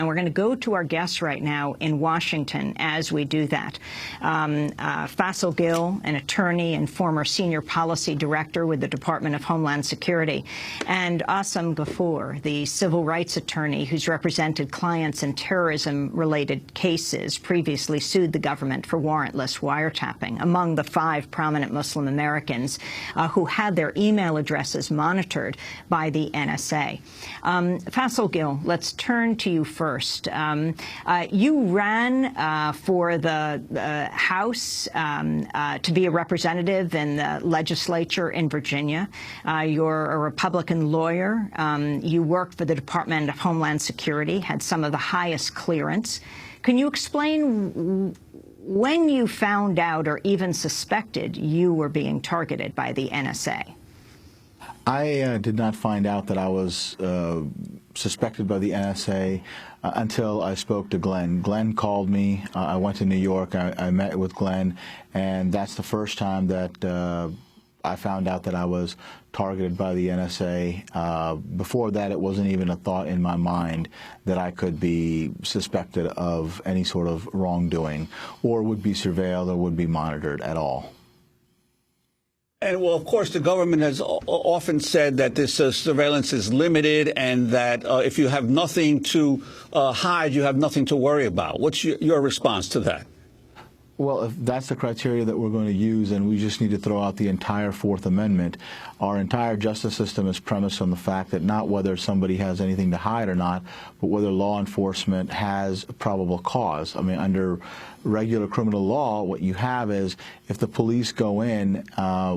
And we're going to go to our guests right now in Washington as we do that. Faisal Gill, an attorney and former senior policy director with the Department of Homeland Security, and Assam Ghafoor, the civil rights attorney who's represented clients in terrorism-related cases, previously sued the government for warrantless wiretapping, among the 5 prominent Muslim Americans who had their email addresses monitored by the NSA. Faisal Gill, let's turn to you first. You ran for the House to be a representative in the legislature in Virginia. You're a Republican lawyer. You worked for the Department of Homeland Security, had some of the highest clearance. Can you explain when you found out or even suspected you were being targeted by the NSA? I did not find out that I was suspected by the NSA until I spoke to Glenn. Glenn called me. I went to New York. I met with Glenn, and that's the first time that I found out that I was targeted by the NSA. Before that, it wasn't even a thought in my mind that I could be suspected of any sort of wrongdoing or would be surveilled or would be monitored at all. And, well, of course, the government has often said that this surveillance is limited and that if you have nothing to hide, you have nothing to worry about. What's your response to that? Well, if that's the criteria that we're going to use, then we just need to throw out the entire Fourth Amendment. Our entire justice system is premised on the fact that not whether somebody has anything to hide or not, but whether law enforcement has probable cause. I mean, under regular criminal law, what you have is if the police go in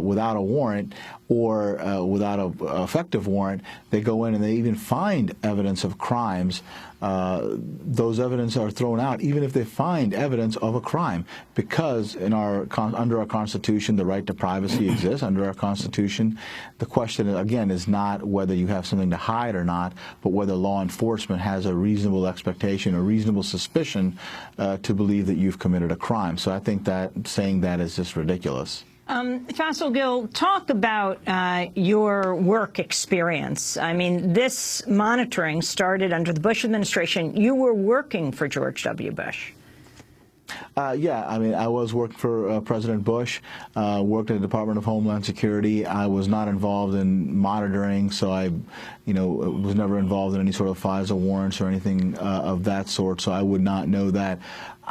without a warrant or without an effective warrant, they go in and they even find evidence of crimes. Those evidence are thrown out, even if they find evidence of a crime, because in under our Constitution, the right to privacy exists. Under our Constitution, the question, again, is not whether you have something to hide or not, but whether law enforcement has a reasonable expectation or reasonable suspicion to believe that you've committed a crime. So I think that saying that is just ridiculous. Faisal Gill, talk about your work experience. I mean, this monitoring started under the Bush administration. You were working for George W. Bush. Yeah, I mean, I was working for President Bush, worked at the Department of Homeland Security. I was not involved in monitoring, so I, was never involved in any sort of FISA warrants or anything of that sort, so I would not know that.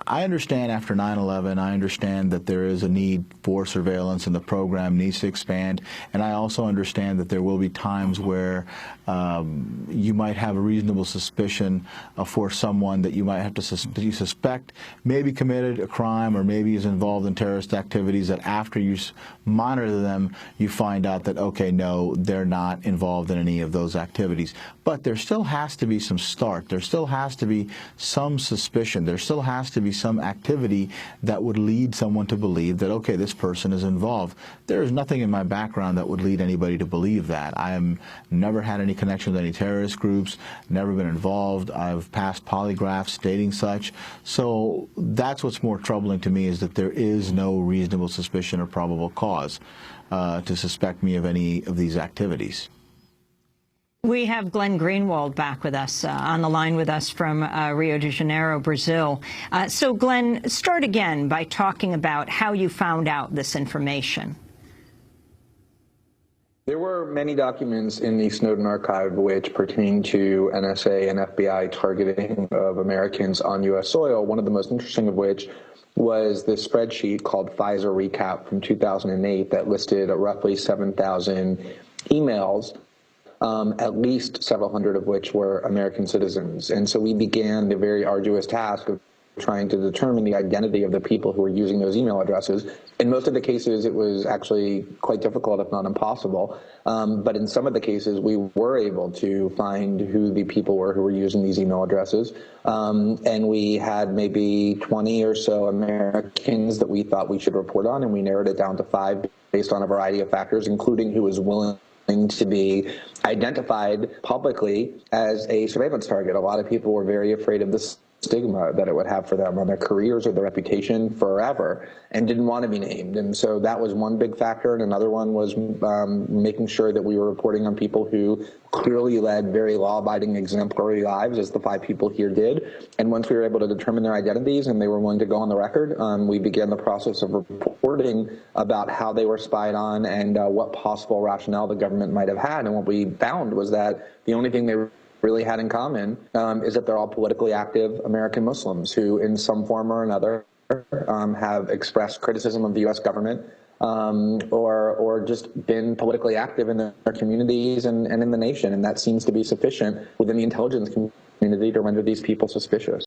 I understand after 9/11, I understand that there is a need for surveillance and the program needs to expand, and I also understand that there will be times where you might have a reasonable suspicion for someone that you might have to suspect maybe committed a crime or maybe is involved in terrorist activities, that after you monitor them, you find out that, okay, no, they're not involved in any of those activities. But there still has to be some start. There still has to be some suspicion. There still has to be some activity that would lead someone to believe that, okay, this person is involved. There is nothing in my background that would lead anybody to believe that. I have never had any connection with any terrorist groups, never been involved. I've passed polygraphs stating such. So that's what's more troubling to me, is that there is no reasonable suspicion or probable cause to suspect me of any of these activities. We have Glenn Greenwald back with us, on the line with us from Rio de Janeiro, Brazil. So, Glenn, start again by talking about how you found out this information. There were many documents in the Snowden archive which pertain to NSA and FBI targeting of Americans on U.S. soil, one of the most interesting of which was this spreadsheet called FISA Recap from 2008 that listed roughly 7,000 emails, at least several hundred of which were American citizens. And so we began the very arduous task of trying to determine the identity of the people who were using those email addresses. In most of the cases, it was actually quite difficult, if not impossible. But in some of the cases, we were able to find who the people were who were using these email addresses. And we had maybe 20 or so Americans that we thought we should report on, and we narrowed it down to 5 based on a variety of factors, including who was willing to be identified publicly as a surveillance target. A lot of people were very afraid of this stigma that it would have for them on their careers or their reputation forever, and didn't want to be named. And so that was one big factor. And another one was making sure that we were reporting on people who clearly led very law-abiding, exemplary lives, as the 5 people here did. And once we were able to determine their identities and they were willing to go on the record, we began the process of reporting about how they were spied on and what possible rationale the government might have had. And what we found was that the only thing they really had in common is that they're all politically active American Muslims who, in some form or another, have expressed criticism of the U.S. government or just been politically active in their communities and in the nation. And that seems to be sufficient within the intelligence community to render these people suspicious.